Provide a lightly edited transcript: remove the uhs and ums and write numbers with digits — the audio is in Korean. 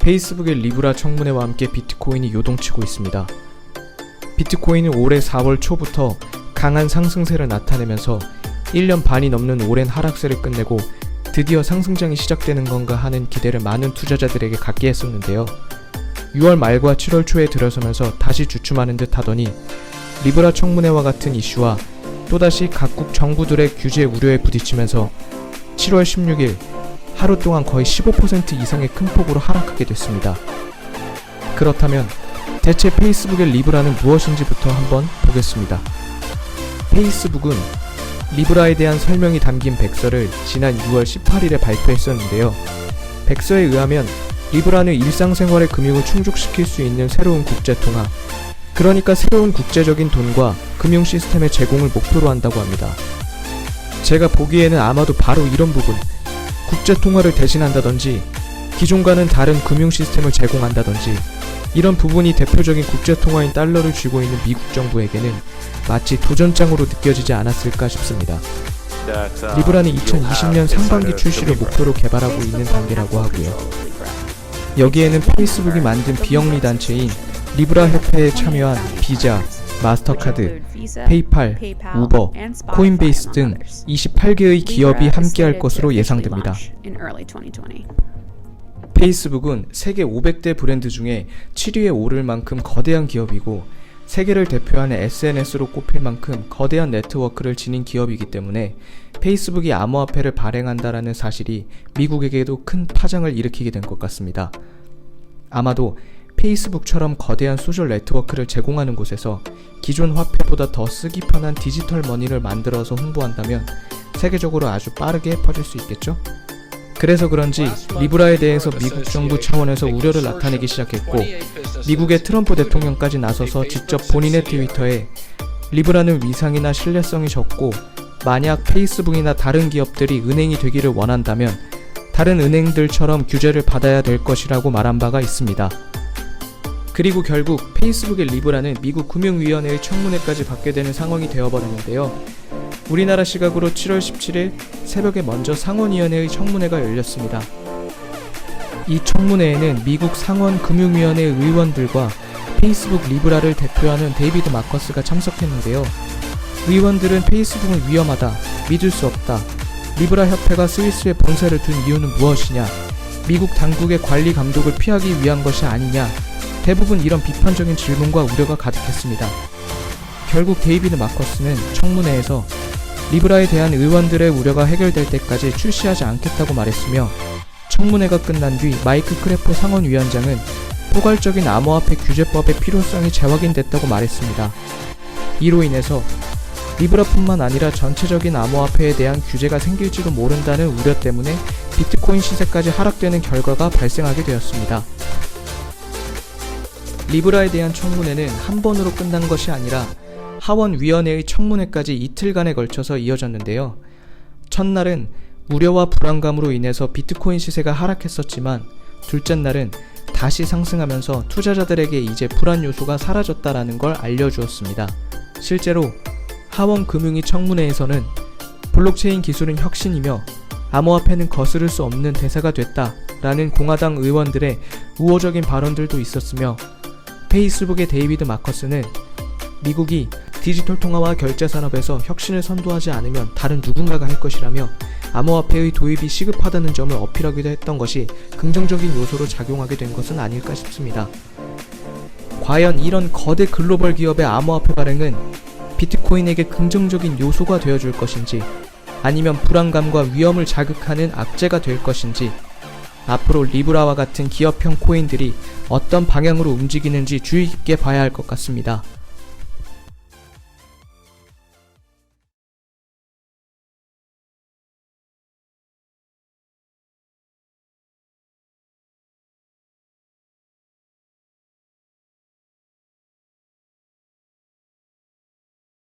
페이스북의 리브라 청문회와 함께 비트코인이 요동치고 있습니다. 비트코인은 올해 4월 초부터 강한 상승세를 나타내면서 1년 반이 넘는 오랜 하락세를 끝내고 드디어 상승장이 시작되는 건가 하는 기대를 많은 투자자들에게 갖게 했었는데요. 6월 말과 7월 초에 들어서면서 다시 주춤하는 듯 하더니 리브라 청문회와 같은 이슈와 또다시 각국 정부들의 규제 우려에 부딪히면서 7월 16일 하루 동안 거의 15% 이상의 큰 폭으로 하락하게 됐습니다. 그렇다면 대체 페이스북의 리브라는 무엇인지부터 한번 보겠습니다. 페이스북은 리브라에 대한 설명이 담긴 백서를 지난 6월 18일에 발표했었는데요. 백서에 의하면 리브라는 일상생활의 금융을 충족시킬 수 있는 새로운 국제통화, 그러니까 새로운 국제적인 돈과 금융 시스템의 제공을 목표로 한다고 합니다. 제가 보기에는 아마도 바로 이런 부분, 국제통화를 대신한다든지 기존과는 다른 금융 시스템을 제공한다든지 이런 부분이 대표적인 국제통화인 달러를 쥐고 있는 미국 정부에게는 마치 도전장으로 느껴지지 않았을까 싶습니다. 리브라는 2020년 상반기 출시를 목표로 개발하고 있는 단계라고 하고요. 여기에는 페이스북이 만든 비영리 단체인 리브라 협회에 참여한 비자, 마스터카드, 페이팔, 우버, 코인베이스 등 28개의 기업이 함께할 것으로 예상됩니다. 페이스북은 세계 500대 브랜드 중에 7위에 오를 만큼 거대한 기업이고 세계를 대표하는 SNS로 꼽힐 만큼 거대한 네트워크를 지닌 기업이기 때문에 페이스북이 암호화폐를 발행한다라는 사실이 미국에게도 큰 파장을 일으키게 된 것 같습니다. 아마도 페이스북처럼 거대한 소셜 네트워크를 제공하는 곳에서 기존 화폐보다 더 쓰기 편한 디지털 머니를 만들어서 홍보한다면 세계적으로 아주 빠르게 퍼질 수 있겠죠? 그래서 그런지 리브라에 대해서 미국 정부 차원에서 우려를 나타내기 시작했고 미국의 트럼프 대통령까지 나서서 직접 본인의 트위터에 리브라는 위상이나 신뢰성이 적고 만약 페이스북이나 다른 기업들이 은행이 되기를 원한다면 다른 은행들처럼 규제를 받아야 될 것이라고 말한 바가 있습니다. 그리고 결국 페이스북의 리브라는 미국 금융위원회의 청문회까지 받게 되는 상황이 되어버렸는데요. 우리나라 시각으로 7월 17일 새벽에 먼저 상원위원회의 청문회가 열렸습니다. 이 청문회에는 미국 상원금융위원회 의원들과 페이스북 리브라를 대표하는 데이비드 마커스가 참석했는데요. 의원들은 페이스북은 위험하다, 믿을 수 없다, 리브라 협회가 스위스에 본사를 둔 이유는 무엇이냐, 미국 당국의 관리 감독을 피하기 위한 것이 아니냐, 대부분 이런 비판적인 질문과 우려가 가득했습니다. 결국 데이비드 마커스는 청문회에서 리브라에 대한 의원들의 우려가 해결될 때까지 출시하지 않겠다고 말했으며 청문회가 끝난 뒤 마이크 크래퍼 상원위원장은 포괄적인 암호화폐 규제법의 필요성이 재확인됐다고 말했습니다. 이로 인해서 리브라뿐만 아니라 전체적인 암호화폐에 대한 규제가 생길지도 모른다는 우려 때문에 비트코인 시세까지 하락되는 결과가 발생하게 되었습니다. 리브라에 대한 청문회는 한 번으로 끝난 것이 아니라 하원위원회의 청문회까지 이틀간에 걸쳐서 이어졌는데요. 첫날은 우려와 불안감으로 인해서 비트코인 시세가 하락했었지만 둘째 날은 다시 상승하면서 투자자들에게 이제 불안 요소가 사라졌다라는 걸 알려주었습니다. 실제로 하원금융위 청문회에서는 블록체인 기술은 혁신이며 암호화폐는 거스를 수 없는 대세가 됐다라는 공화당 의원들의 우호적인 발언들도 있었으며 페이스북의 데이비드 마커스는 미국이 디지털 통화와 결제 산업에서 혁신을 선도하지 않으면 다른 누군가가 할 것이라며 암호화폐의 도입이 시급하다는 점을 어필하기도 했던 것이 긍정적인 요소로 작용하게 된 것은 아닐까 싶습니다. 과연 이런 거대 글로벌 기업의 암호화폐 발행은 비트코인에게 긍정적인 요소가 되어줄 것인지 아니면 불안감과 위험을 자극하는 악재가 될 것인지 앞으로 리브라와 같은 기업형 코인들이 어떤 방향으로 움직이는지 주의 깊게 봐야 할 것 같습니다.